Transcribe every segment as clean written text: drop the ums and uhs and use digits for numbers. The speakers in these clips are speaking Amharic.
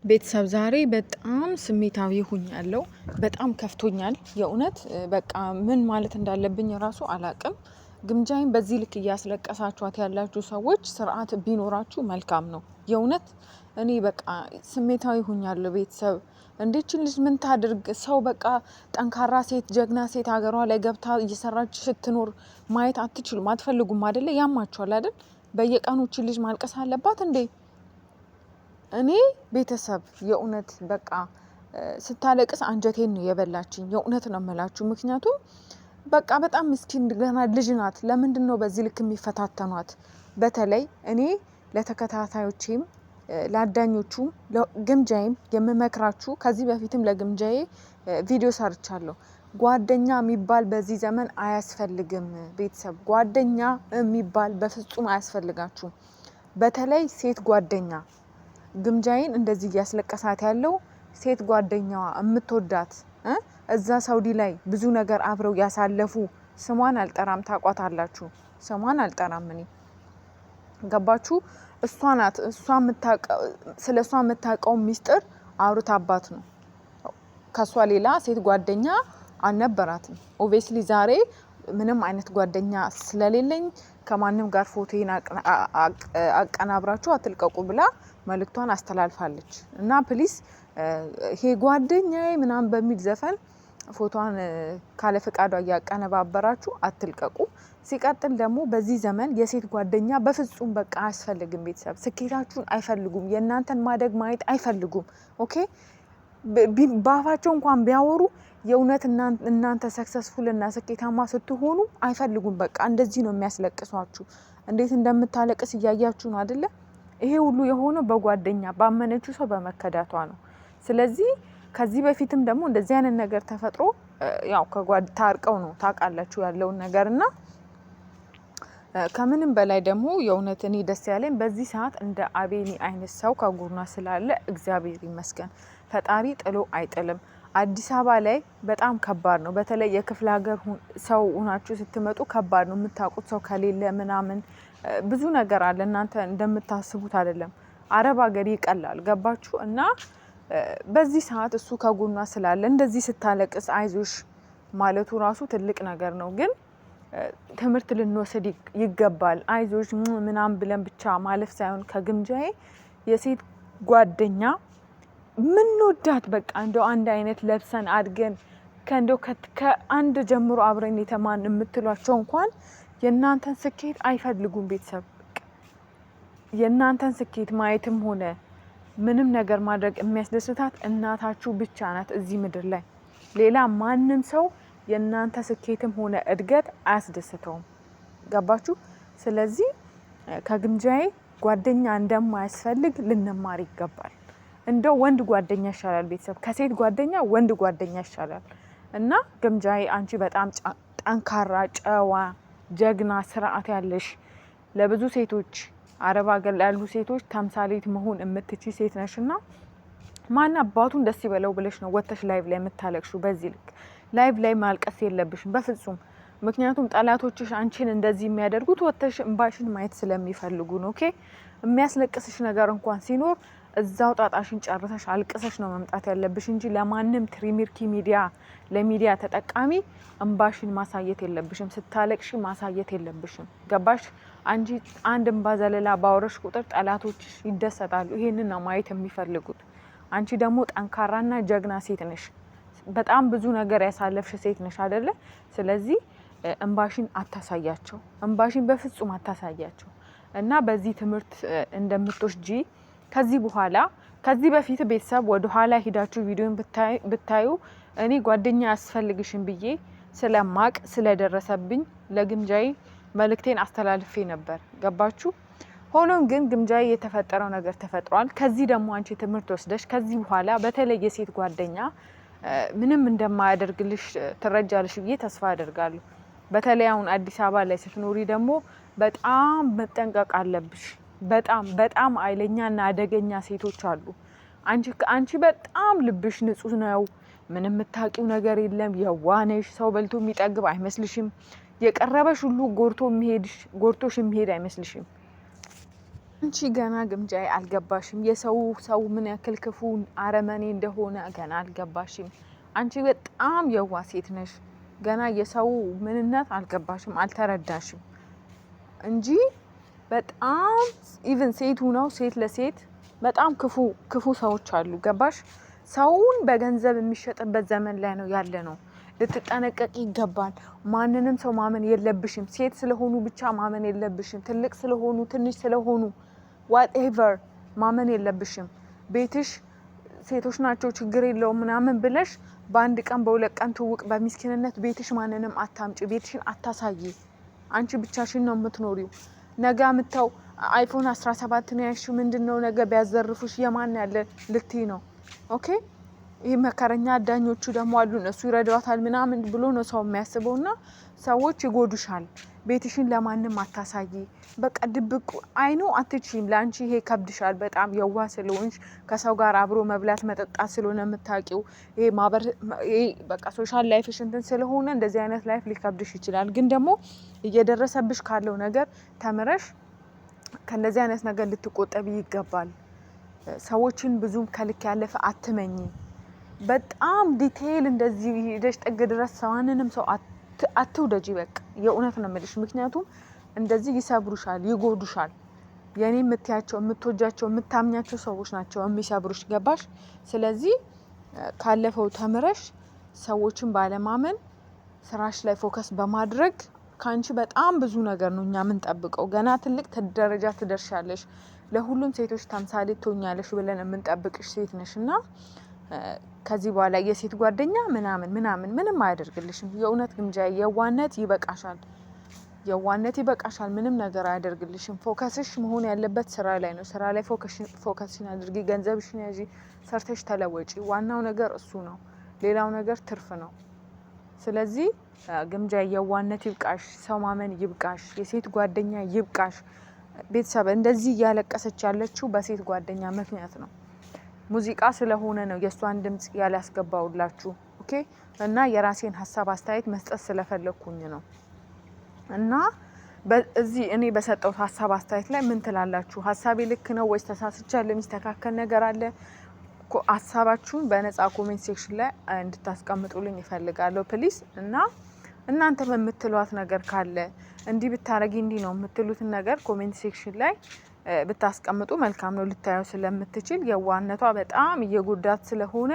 ቤተሰብ ዛሬ በጣም ስሜታዊ ሆኛለሁ። በጣም ከፍቶኛል። የእውነት በቃ ምን ማለት እንዳለብኝ ራሱ አላቅም። ግምጃዬን በዚህ ልክ እያስለቀሳችኋት ያላችሁ ሰዎች ስርዓት ቢኖራችሁ መልካም ነው። የእውነት እኔ በቃ ስሜታዊ ሆኛለሁ። ቤተሰብ እንዴችን ልጅ ምን ታድርግ? ሰው በቃ ጠንካራ ሴት፣ ጀግና ሴት ሀገሯ ላይ ገብታ እየሰራች ስትኖር ማየት አትችሉም፣ አትፈልጉም አይደለ? ያማችኋል አይደል? በየቀኑ ይህች ልጅ ማልቀስ አለባት እንዴ? እኔ ቤተሰብ የእውነት በቃ ስታለቅስ አንጀቴን ነው የበላችኝ። የእውነት ነው የምላችሁ። ምክንያቱም በቃ በጣም ምስኪን ገና ልጅ ናት። ለምንድነው በዚህ ልክ የሚፈታተኗት? በተለይ እኔ ለተከታታዮቼም ለአዳኞቹም ለግምጃዬም የምመክራችሁ ከዚህ በፊትም ለግምጃዬ ቪዲዮ ሰርቻለሁ። ጓደኛ የሚባል በዚህ ዘመን አያስፈልግም። ቤተሰብ ጓደኛ የሚባል በፍጹም አያስፈልጋችሁም። በተለይ ሴት ጓደኛ ግምጃዬን እንደዚህ እያስለቀሳት ያለው ሴት ጓደኛዋ የምትወዳት እዛ ሳውዲ ላይ ብዙ ነገር አብረው ያሳለፉ ስሟን አልጠራም፣ ታቋታላችሁ። ስሟን አልጠራም። እኔ ገባችሁ? እሷ ናት። ስለ እሷ የምታውቀው ሚስጥር አውርታባት ነው። ከሷ ሌላ ሴት ጓደኛ አልነበራትም። ኦብቪየስሊ ዛሬ ምንም አይነት ጓደኛ ስለሌለኝ ከማንም ጋር ፎቶዬን አቀናብራችሁ አትልቀቁ ብላ መልእክቷን አስተላልፋለች። እና ፕሊስ ይሄ ጓደኛዬ ምናምን በሚል ዘፈን ፎቶዋን ካለ ፈቃዷ እያቀነባበራችሁ አትልቀቁ። ሲቀጥል ደግሞ በዚህ ዘመን የሴት ጓደኛ በፍጹም በቃ አያስፈልግም። ቤተሰብ ስኬታችሁን አይፈልጉም። የእናንተን ማደግ ማየት አይፈልጉም። ኦኬ በአፋቸው እንኳን ቢያወሩ የእውነት እናንተ ሰክሰስፉል እና ስኬታማ ስትሆኑ አይፈልጉም። በቃ እንደዚህ ነው የሚያስለቅሷችሁ። እንዴት እንደምታለቅስ እያያችሁ ነው አይደለ? ይሄ ሁሉ የሆነው በጓደኛ ባመነችው ሰው በመከዳቷ ነው። ስለዚህ ከዚህ በፊትም ደግሞ እንደዚህ አይነት ነገር ተፈጥሮ ያው ታርቀው ነው ታውቃላችሁ ያለውን ነገር እና ከምንም በላይ ደግሞ የእውነት እኔ ደስ ያለኝ በዚህ ሰዓት እንደ አቤኒ አይነት ሰው ከጎኗ ስላለ እግዚአብሔር ይመስገን። ፈጣሪ ጥሎ አይጥልም። አዲስ አበባ ላይ በጣም ከባድ ነው። በተለይ የክፍለ ሀገር ሰው ሆናችሁ ስትመጡ ከባድ ነው። የምታውቁት ሰው ከሌለ ምናምን ብዙ ነገር አለ። እናንተ እንደምታስቡት አይደለም። አረብ ሀገር ይቀላል። ገባችሁ? እና በዚህ ሰዓት እሱ ከጎኗ ስላለ እንደዚህ ስታለቅስ አይዞሽ ማለቱ ራሱ ትልቅ ነገር ነው። ግን ትምህርት ልንወስድ ይገባል። አይዞሽ ምናምን ብለን ብቻ ማለፍ ሳይሆን ከግምጃዬ የሴት ጓደኛ ምን ወዳት በቃ እንደው አንድ አይነት ለብሰን አድገን ከአንድ ጀምሮ አብረን የተማን የምትሏቸው እንኳን የእናንተን ስኬት አይፈልጉም። ቤተሰብ የእናንተን ስኬት ማየትም ሆነ ምንም ነገር ማድረግ የሚያስደስታት እናታችሁ ብቻ ናት እዚህ ምድር ላይ። ሌላ ማንም ሰው የእናንተ ስኬትም ሆነ እድገት አያስደስተውም። ገባችሁ? ስለዚህ ከግምጃዬ ጓደኛ እንደማያስፈልግ ልንማር ይገባል። እንደው ወንድ ጓደኛ ይሻላል። ቤተሰብ ከሴት ጓደኛ ወንድ ጓደኛ ይሻላል። እና ግምጃዬ አንቺ በጣም ጠንካራ፣ ጨዋ፣ ጀግና፣ ስርዓት ያለሽ ለብዙ ሴቶች አረብ ሀገር ላሉ ሴቶች ተምሳሌት መሆን የምትችይ ሴት ነሽና ማን አባቱን ደስ ይበለው ብለሽ ነው ወተሽ ላይቭ ላይ የምታለቅሹ? በዚህ ልክ ላይቭ ላይ ማልቀስ የለብሽም በፍጹም። ምክንያቱም ጠላቶችሽ አንቺን እንደዚህ የሚያደርጉት ወተሽ እንባሽን ማየት ስለሚፈልጉ ነው። ኦኬ የሚያስለቅስሽ ነገር እንኳን ሲኖር እዛው ጣጣሽን ጨርሰሽ አልቅሰሽ ነው መምጣት ያለብሽ እንጂ ለማንም ትሪሚርኪ ሚዲያ ለሚዲያ ተጠቃሚ እንባሽን ማሳየት የለብሽም። ስታለቅሽ ማሳየት የለብሽም። ገባሽ? አንቺ አንድ እንባ ዘለላ ባወረሽ ቁጥር ጠላቶችሽ ይደሰታሉ። ይሄንን ነው ማየት የሚፈልጉት። አንቺ ደግሞ ጠንካራና ጀግና ሴት ነሽ። በጣም ብዙ ነገር ያሳለፍሽ ሴት ነሽ አይደለ? ስለዚህ እንባሽን አታሳያቸው። እንባሽን በፍጹም አታሳያቸው እና በዚህ ትምህርት እንደምትወስጂ ከዚህ በኋላ ከዚህ በፊት ቤተሰብ ወደ ኋላ ሄዳችሁ ቪዲዮን ብታዩ እኔ ጓደኛ ያስፈልግሽም ብዬ ስለማቅ ስለደረሰብኝ ለግምጃዬ መልእክቴን አስተላልፌ ነበር። ገባችሁ? ሆኖም ግን ግምጃዬ የተፈጠረው ነገር ተፈጥሯል። ከዚህ ደግሞ አንቺ ትምህርት ወስደሽ ከዚህ በኋላ በተለይ የሴት ጓደኛ ምንም እንደማያደርግልሽ ትረጃለሽ ብዬ ተስፋ አደርጋለሁ። በተለይ አሁን አዲስ አበባ ላይ ስትኖሪ ደግሞ በጣም መጠንቀቅ አለብሽ። በጣም ኃይለኛና አደገኛ ሴቶች አሉ። አንቺ በጣም ልብሽ ንጹህ ነው። ምንም የምታውቂው ነገር የለም። የዋነሽ ሰው በልቶ የሚጠግብ አይመስልሽም። የቀረበሽ ሁሉ ጎርቶሽ የሚሄድ አይመስልሽም። አንቺ ገና ግምጃዬ አልገባሽም። ሰው ምን ያክል ክፉ አረመኔ እንደሆነ ገና አልገባሽም። አንቺ በጣም የዋ ሴት ነሽ። ገና የሰው ምንነት አልገባሽም፣ አልተረዳሽም እንጂ በጣም ኢቭን ሴቱ ነው ሴት ለሴት በጣም ክፉ ሰዎች አሉ። ገባሽ? ሰውን በገንዘብ የሚሸጥበት ዘመን ላይ ነው ያለ ነው። ልትጠነቀቂ ይገባል። ማንንም ሰው ማመን የለብሽም። ሴት ስለሆኑ ብቻ ማመን የለብሽም። ትልቅ ስለሆኑ ትንሽ ስለሆኑ ዋትኤቨር ማመን የለብሽም። ቤትሽ ሴቶች ናቸው ችግር የለውም ምናምን ብለሽ በአንድ ቀን በሁለት ቀን ትውቅ በሚስኪንነት ቤትሽ ማንንም አታምጪ። ቤትሽን አታሳይ። አንቺ ብቻሽን ነው የምትኖሪው። ነገ ምተው አይፎን 17 ነው ያልሽው ምንድነው? ነገ ቢያዘርፉሽ የማን ያለ ልትይ ነው? ኦኬ። ይህ መከረኛ አዳኞቹ ደግሞ አሉ። እነሱ ይረዷታል ምናምን ብሎ ነው ሰው የሚያስበውና ሰዎች ይጎዱሻል። ቤትሽን ለማንም አታሳይ። በቃ ድብቅ አይኑ አትችይም። ለአንቺ ይሄ ከብድሻል በጣም የዋ ስለሆንሽ ከሰው ጋር አብሮ መብላት መጠጣት ስለሆነ የምታውቂው ይሄ በቃ ሶሻል ላይፍሽ እንትን ስለሆነ እንደዚህ አይነት ላይፍ ሊከብድሽ ይችላል። ግን ደግሞ እየደረሰብሽ ካለው ነገር ተምረሽ ከእንደዚህ አይነት ነገር ልትቆጠቢ ይገባል። ሰዎችን ብዙም ከልክ ያለፈ አትመኝ። በጣም ዲቴይል እንደዚህ ሄደሽ ጥግ ድረስ ማንንም ሰው አትውደጂ። በቃ የእውነት ነው የምልሽ። ምክንያቱም እንደዚህ ይሰብሩሻል፣ ይጎዱሻል። የኔ የምትያቸው የምትወጃቸው የምታምኛቸው ሰዎች ናቸው የሚሰብሩሽ። ገባሽ? ስለዚህ ካለፈው ተምረሽ ሰዎችን ባለማመን ስራሽ ላይ ፎከስ በማድረግ ካንቺ በጣም ብዙ ነገር ነው እኛ የምንጠብቀው። ገና ትልቅ ደረጃ ትደርሻለሽ፣ ለሁሉም ሴቶች ተምሳሌት ትሆኛለሽ ብለን የምንጠብቅሽ ሴት ነሽና ከዚህ በኋላ የሴት ጓደኛ ምንም አያደርግልሽም። የእውነት ግምጃ የዋነት ይበቃሻል። የዋነት ይበቃሻል። ምንም ነገር አያደርግልሽም። ፎከስሽ መሆን ያለበት ስራ ላይ ነው። ስራ ላይ ፎከስሽን አድርጊ። ገንዘብሽን ያዢ፣ ሰርተሽ ተለወጪ። ዋናው ነገር እሱ ነው። ሌላው ነገር ትርፍ ነው። ስለዚህ ግምጃ የዋነት ይብቃሽ። ሰው ማመን ይብቃሽ። የሴት ጓደኛ ይብቃሽ። ቤተሰብ እንደዚህ እያለቀሰች ያለችው በሴት ጓደኛ ምክንያት ነው። ሙዚቃ ስለሆነ ነው የእሷን ድምጽ ያላስገባውላችሁ። ኦኬ። እና የራሴን ሀሳብ አስተያየት መስጠት ስለፈለኩኝ ነው። እና በዚህ እኔ በሰጠው ሀሳብ አስተያየት ላይ ምን ትላላችሁ? ሀሳቤ ልክ ነው ወይስ ተሳስቻለሁ? የሚስተካከል ነገር አለ? ሀሳባችሁን በነፃ ኮሜንት ሴክሽን ላይ እንድታስቀምጡልኝ ይፈልጋለሁ ፕሊስ። እና እናንተ በምትሏት ነገር ካለ እንዲህ ብታረጊ እንዲህ ነው የምትሉትን ነገር ኮሜንት ሴክሽን ላይ ብታስቀምጡ መልካም ነው። ልታየው ስለምትችል የዋነቷ በጣም እየጎዳት ስለሆነ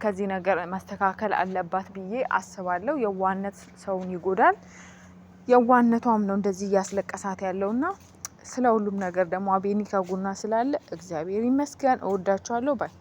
ከዚህ ነገር ማስተካከል አለባት ብዬ አስባለሁ። የዋነት ሰውን ይጎዳል። የዋነቷም ነው እንደዚህ እያስለቀሳት ያለውና ስለ ሁሉም ነገር ደግሞ አቤኒ ከጎኗ ስላለ እግዚአብሔር ይመስገን። እወዳችኋለሁ ባይ